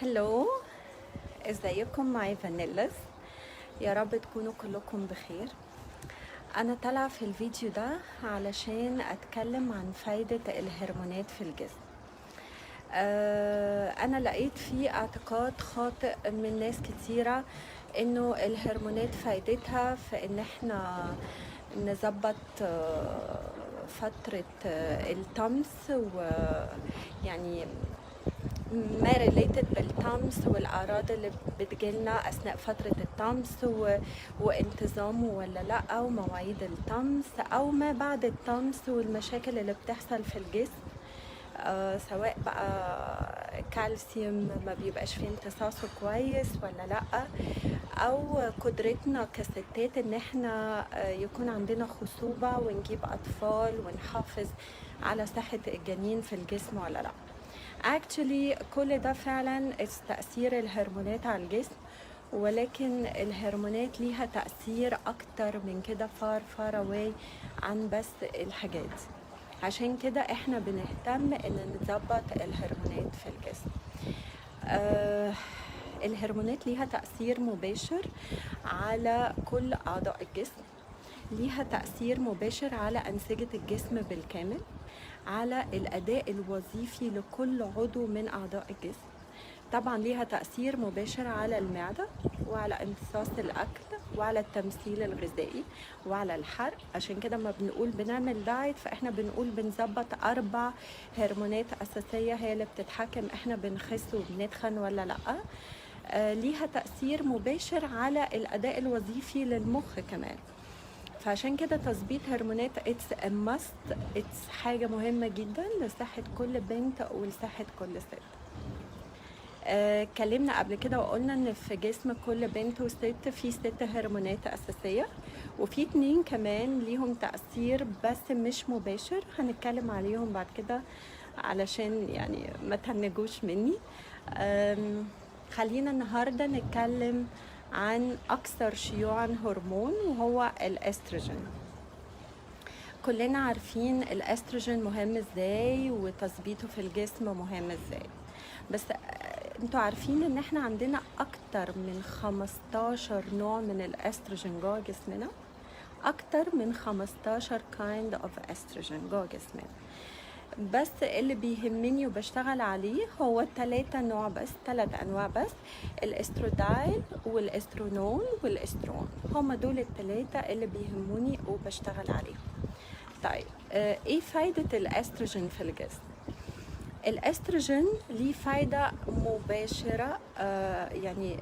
هلو، ازيكم؟ معي فانيلاس. يا رب تكونوا كلكم بخير. انا طالعه في الفيديو ده علشان اتكلم عن فايدة الهرمونات في الجسم. انا لقيت فيه اعتقاد خاطئ من ناس كتيرة انه الهرمونات فايدتها في ان احنا نظبط فترة الطمس، ويعني ما ريليتد بالطمس والاعراض اللي بتجيلنا اثناء فتره الطمس وانتظامه ولا لا، ومواعيد الطمس او ما بعد الطمس والمشاكل اللي بتحصل في الجسم. سواء بقى كالسيوم ما بيبقاش فيه امتصاصه كويس ولا لا، او قدرتنا كستات ان احنا يكون عندنا خصوبة ونجيب اطفال ونحافظ على صحة الجنين في الجسم ولا لا. actually كل ده فعلا تأثير الهرمونات على الجسم، ولكن الهرمونات ليها تأثير أكتر من كده، far away عن بس الحاجات. عشان كده احنا بنهتم ان نظبط الهرمونات في الجسم. الهرمونات ليها تأثير مباشر على كل أعضاء الجسم، ليها تأثير مباشر على أنسجة الجسم بالكامل، على الأداء الوظيفي لكل عضو من أعضاء الجسم. طبعا ليها تأثير مباشر على المعدة وعلى امتصاص الأكل وعلى التمثيل الغذائي وعلى الحرق. عشان كده ما بنقول بنعمل دايت فإحنا بنقول بنظبط 4 هرمونات أساسية هي اللي بتتحكم إحنا بنخس وبنتخن ولا لأ. ليها تأثير مباشر على الأداء الوظيفي للمخ كمان. فعشان كده تظبيط هرمونات it's a must، it's حاجة مهمة جدا لصحة كل بنت ولصحة كل ست. اتكلمنا قبل كده وقلنا ان في جسم كل بنت وست في 6 هرمونات اساسية، وفي 2 كمان ليهم تأثير بس مش مباشر، هنتكلم عليهم بعد كده علشان يعني ما تهنجوش مني. خلينا النهاردة نتكلم عن أكثر شيوعا هرمون وهو الأستروجين. كلنا عارفين الأستروجين مهم ازاي وتظبيطه في الجسم مهم ازاي، بس انتوا عارفين ان احنا عندنا اكتر من 15 نوع من الاستروجين جوه جسمنا، اكتر من 15 kind of estrogen جوه جسمنا. بس اللي بيهمني وبشتغل عليه هو 3 نوع بس، 3 انواع بس، الاسترودايل والاسترونول والاسترون. هما دول ال3 اللي بيهموني وبشتغل عليهم. طيب ايه فايدة الاستروجين في الجسم؟ الاستروجين ليه فايدة مباشرة، يعني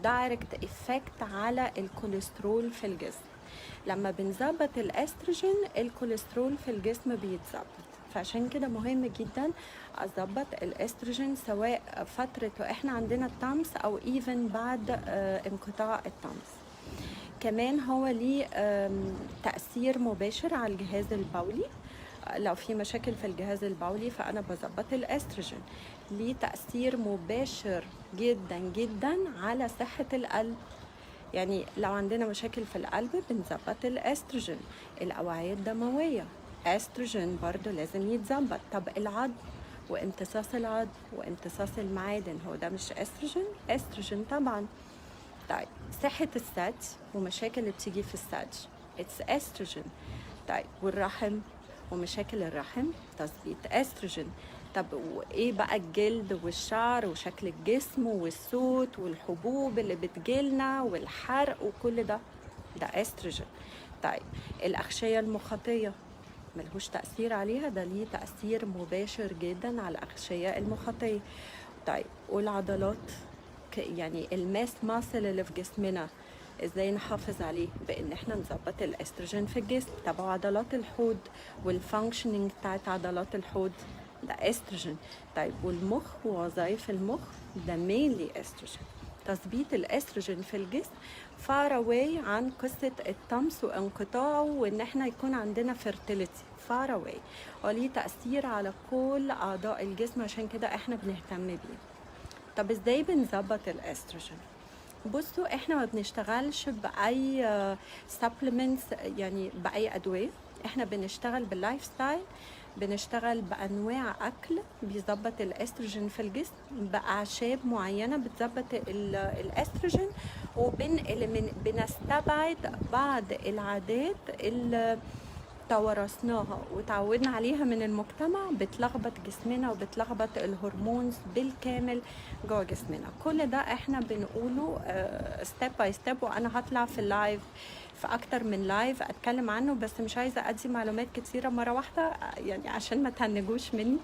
دايركت افكت على الكوليسترول في الجسم. لما بنظبط الاستروجين الكوليسترول في الجسم بيتظبط، فعشان كده مهم جدا اظبط الاستروجين سواء فترة واحنا عندنا الطمس او ايفن بعد انقطاع الطمس. كمان هو ليه تأثير مباشر على الجهاز البولي. لو في مشاكل في الجهاز البولي فأنا بظبط الأستروجين. ليه تأثير مباشر جدا جدا على صحة القلب، يعني لو عندنا مشاكل في القلب بنظبط الأستروجين. الأوعية الدموية أستروجين برضو لازم يتظبط. طب العظم وامتصاص العظم وامتصاص المعادن، هو ده مش أستروجين؟ أستروجين طبعا. طيب صحة الثدي ومشاكل اللي بتيجي في الثدي it's estrogen. طيب والرحم ومشاكل الرحم تظبيط استروجين. طب وايه بقى الجلد والشعر وشكل الجسم والصوت والحبوب اللي بتجيلنا والحرق وكل ده استروجين. طيب الأغشية المخاطية ملهوش تأثير عليها؟ ده ليه تأثير مباشر جدا على الأغشية المخاطية. طيب والعضلات، يعني الماس ماسل اللي في جسمنا ازاي نحافظ عليه؟ بان احنا نظبط الاستروجين في الجسم. طب عضلات الحوض والفانكشننج بتاعت عضلات الحوض ده استروجين. طيب والمخ ووظائف المخ ده مينلي استروجين. تظبيط الاستروجين في الجسم far away عن قصة الطمس وانقطاعه وان احنا يكون عندنا fertility far away، وليه تأثير على كل اعضاء الجسم، عشان كده احنا بنهتم بيه. طب ازاي بنظبط الاستروجين؟ بصوا احنا ما بنشتغلش باي supplements، يعني باي ادويه، احنا بنشتغل باللايف ستايل، بنشتغل بانواع اكل بيظبط الاستروجين في الجسم، باعشاب معينه بتظبط الاستروجين، بنستبعد بعض العادات اللي توارثناها وتعودنا عليها من المجتمع، بتلخبط جسمنا وبتلخبط الهرمونز بالكامل جوه جسمنا. كل ده احنا بنقوله ستيب باي ستيب، وانا هطلع في اللايف في اكتر من لايف اتكلم عنه، بس مش عايزه ادي معلومات كتيره مره واحده يعني عشان ما تهنجوش مني.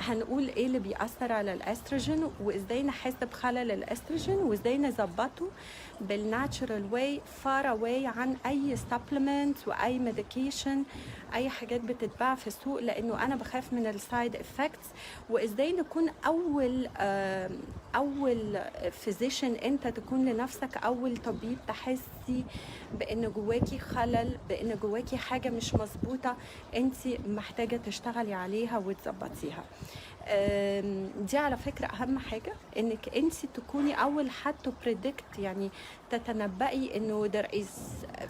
هنقول ايه اللي بيأثر على الاستروجين، وازاي نحس بخلل الاستروجين، وازاي نظبطه بالناتشرال واي فار اواي عن اي سبلمنت واي ميديكيشن، اي حاجات بتتباع في السوق، لانه انا بخاف من السايد افكتس. وازاي نكون اول فيزيشن، انت تكون لنفسك اول طبيب تحسي بان جواكي خلل، بان جواكي حاجه مش مظبوطه انت محتاجه تشتغلي عليها وتظبطيها. دي على فكره اهم حاجه، انك انت تكوني اول حد تو بريدكت، يعني تتنبئي انه there is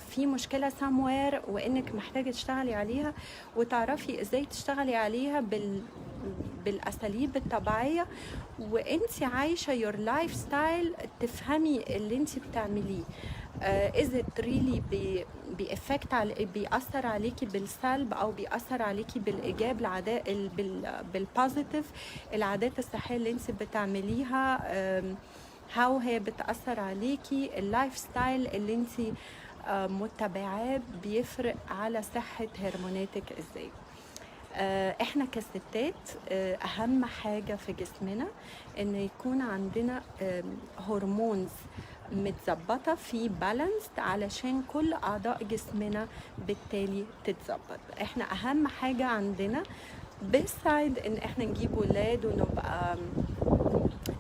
في مشكله somewhere وانك محتاجه تشتغلي عليها، وتعرفي ازاي تشتغلي عليها بالاساليب الطبيعيه، وانت عايشه your لايف ستايل، تفهمي اللي انت بتعمليه is it really بيأثر عليكي بالسلب او بيأثر عليكي بالايجاب، العادات بالبوزيتيف، العادات الصحيه اللي انت بتعمليها هاو هي بتأثر عليكي، اللايف ستايل اللي انت متبعاه بيفرق على صحه هرموناتك ازاي. احنا كستات اهم حاجه في جسمنا ان يكون عندنا هرمونز متظبطه في بالانس، علشان كل اعضاء جسمنا بالتالي تتظبط. احنا اهم حاجه عندنا بسايد ان احنا نجيب ولاد ونبقى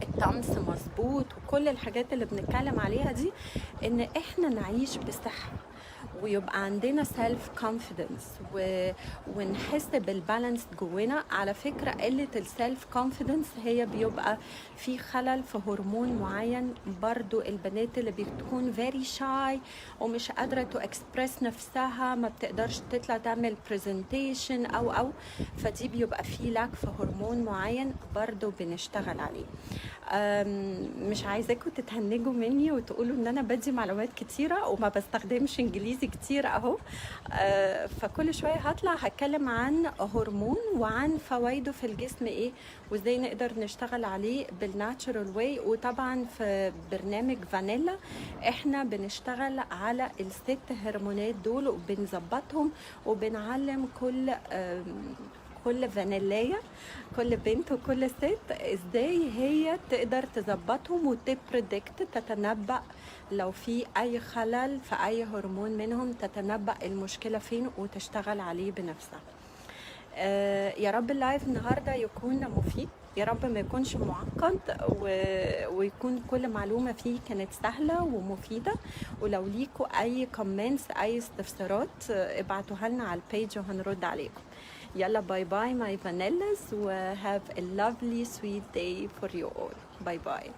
الطمس مظبوط وكل الحاجات اللي بنتكلم عليها دي، ان احنا نعيش بصحه ويبقى عندنا سيلف كونفيدنس ونحس بالبالانس جوانا. على فكره قله السيلف كونفيدنس هي بيبقى في خلل في هرمون معين، برضو البنات اللي بتكون فيري شاي ومش قادره تو اكسبرس نفسها، ما بتقدرش تطلع تعمل برزنتيشن او فدي بيبقى في لاك في هرمون معين، برضو بنشتغل عليه. مش عايزاكم تتهنجوا مني وتقولوا ان انا بدي معلومات كتيره وما بستخدمش انجليزي كتير اهو. فكل شويه هطلع هتكلم عن هرمون وعن فوائده في الجسم ايه، وازاي نقدر نشتغل عليه بالناتشرال واي. وطبعا في برنامج فانيلا احنا بنشتغل على الست هرمونات دول وبنظبطهم، وبنعلم كل فانيلاية، كل بنت وكل ست ازاي هي تقدر تظبطهم وتبريدكت، تتنبأ لو في اي خلل في اي هرمون منهم، تتنبأ المشكلة فين وتشتغل عليه بنفسها. يا رب اللايف النهاردة يكون مفيد، يا رب ما يكونش معقد، ويكون كل معلومة فيه كانت سهلة ومفيدة. ولو ليكوا اي كومنتس اي استفسارات ابعتوها لنا على البيج وهنرد عليكم. يلا باي باي my vanillas, و have a lovely sweet day for you all. باي باي.